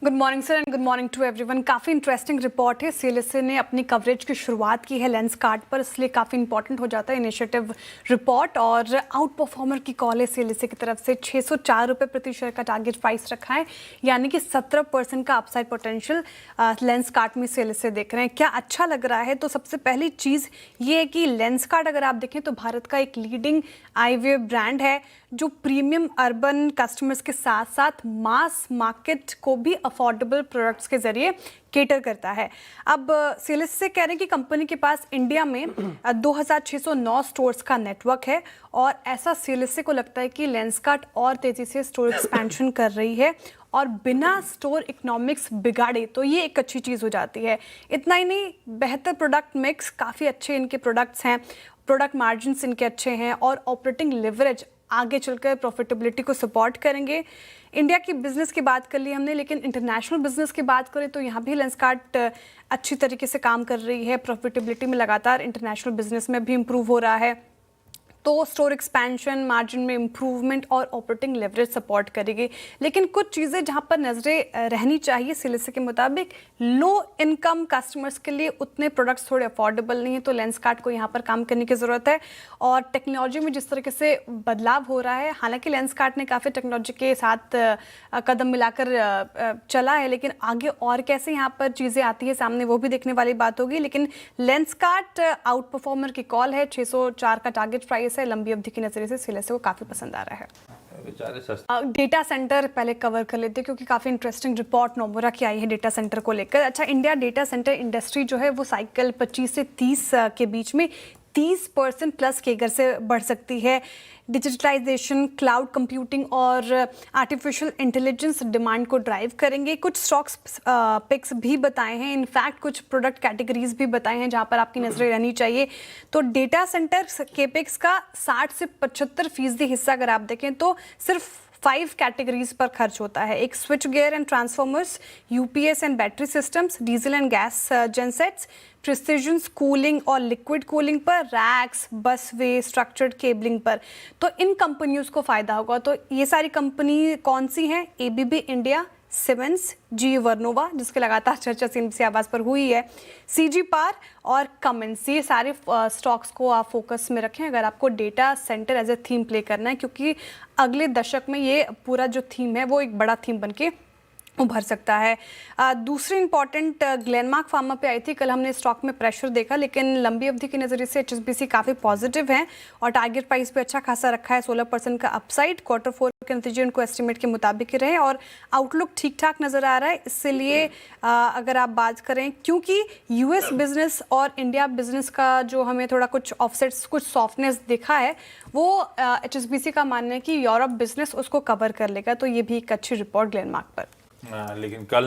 Good morning sir and good morning to everyone. काफ़ी interesting report है। CLSA ने अपनी कवरेज की शुरुआत की है लेंसकार्ट पर, इसलिए काफ़ी इंपॉर्टेंट हो जाता है इनिशिएटिव रिपोर्ट। और आउट परफॉर्मर की कॉल है सीएलएसए की तरफ से। 604 रुपये प्रति शेयर का टारगेट प्राइस रखा है, यानी कि 17% का अपसाइड पोटेंशियल लेंसकार्ट में सीएलएसए देख रहे हैं। क्या अच्छा लग रहा है? तो सबसे पहली चीज़ ये है कि लेंसकार्ट अगर आप देखें तो भारत का एक लीडिंग आईवेयर ब्रांड है जो प्रीमियम अर्बन कस्टमर्स के साथ साथ मास मार्केट को भी अफोर्डेबल प्रोडक्ट्स के जरिए केटर करता है। अब सीएलएसए कह रहे हैं कि कंपनी के पास इंडिया में 2609 स्टोर्स का नेटवर्क है और ऐसा सीएलएसए को लगता है कि लेंसकार्ट और तेजी से स्टोर एक्सपेंशन कर रही है और बिना स्टोर इकोनॉमिक्स बिगाड़े, तो ये एक अच्छी चीज़ हो जाती है। इतना ही नहीं, बेहतर प्रोडक्ट मिक्स, काफ़ी अच्छे इनके प्रोडक्ट्स हैं, प्रोडक्ट मार्जिन्स इनके अच्छे हैं और ऑपरेटिंग लिवरेज आगे चलकर प्रॉफिटेबिलिटी को सपोर्ट करेंगे। इंडिया की बिजनेस की बात कर ली हमने, लेकिन इंटरनेशनल बिजनेस की बात करें तो यहाँ भी लेंसकार्ट अच्छी तरीके से काम कर रही है। प्रॉफिटेबिलिटी में लगातार इंटरनेशनल बिजनेस में भी इम्प्रूव हो रहा है, तो स्टोर एक्सपेंशन, मार्जिन में इम्प्रूवमेंट और ऑपरेटिंग लेवरेज सपोर्ट करेगी। लेकिन कुछ चीज़ें जहाँ पर नज़रें रहनी चाहिए सीएलएसए के मुताबिक, लो इनकम कस्टमर्स के लिए उतने प्रोडक्ट्स थोड़े अफोर्डेबल नहीं है, तो लेंसकार्ट को यहाँ पर काम करने की ज़रूरत है। और टेक्नोलॉजी में जिस तरीके से बदलाव हो रहा है, हालांकि लेंसकार्ट ने काफ़ी टेक्नोलॉजी के साथ कदम मिलाकर चला है, लेकिन आगे और कैसे यहाँ पर चीज़ें आती है सामने, वो भी देखने वाली बात होगी। लेकिन लेंसकार्ट आउट परफॉर्मर की कॉल है, 604 का टारगेट प्राइस है। लंबी अवधि के नजरिए से सीएलएसए को काफी पसंद आ रहा है। डेटा सेंटर पहले कवर कर लेते हैं क्योंकि काफी इंटरेस्टिंग रिपोर्ट नोमुरा की आई है डेटा सेंटर को लेकर। अच्छा, इंडिया डेटा सेंटर इंडस्ट्री जो है वो साइकिल 25 से 30 के बीच में 30% प्लस केगर से बढ़ सकती है। डिजिटलाइजेशन, क्लाउड कंप्यूटिंग और आर्टिफिशियल इंटेलिजेंस डिमांड को ड्राइव करेंगे। कुछ स्टॉक्स पिक्स भी बताए हैं, इनफैक्ट कुछ प्रोडक्ट कैटेगरीज भी बताए हैं जहां पर आपकी नजरें रहनी चाहिए। तो डेटा सेंटर केपेक्स का 60 से 75% हिस्सा अगर आप देखें तो सिर्फ 5 कैटेगरीज पर खर्च होता है। एक switch gear and transformers, UPS and battery systems, diesel and gas gensets, precision cooling और लिक्विड कूलिंग पर, रैक्स, बसवे, स्ट्रक्चर्ड केबलिंग पर। तो इन कंपनियों को फायदा होगा। तो ये सारी कंपनी कौन सी हैं? एबीबी इंडिया, सिमेंस, जी वर्नोवा जिसके लगातार चर्चा सीएनबीसी आवाज पर हुई है, सीजी पार और कमेंस। ये सारे स्टॉक्स को आप फोकस में रखें अगर आपको data centre as a theme play करना है, क्योंकि अगले दशक में ये पूरा जो थीम है वो एक बड़ा थीम बन के उभर सकता है। दूसरी इंपॉर्टेंट ग्लेनमार्क फार्मा पे आई थी। कल हमने स्टॉक में प्रेशर देखा, लेकिन लंबी अवधि के नज़रिए से एचएसबीसी काफ़ी पॉजिटिव है और टारगेट प्राइस पे अच्छा खासा रखा है, 16% का अपसाइड। क्वार्टर 4 के नतीजे उनको एस्टिमेट के मुताबिक ही रहे और आउटलुक ठीक ठाक नज़र आ रहा है। इसलिए अगर आप बात करें, क्योंकि यूएस बिजनेस और इंडिया बिजनेस का जो हमें थोड़ा कुछ ऑफसेट्स, कुछ सॉफ्टनेस दिखा है, वो एचएसबीसी का मानना है कि यूरोप बिजनेस उसको कवर कर लेगा। तो ये भी एक अच्छी रिपोर्ट ग्लेनमार्क पर। लेकिन कल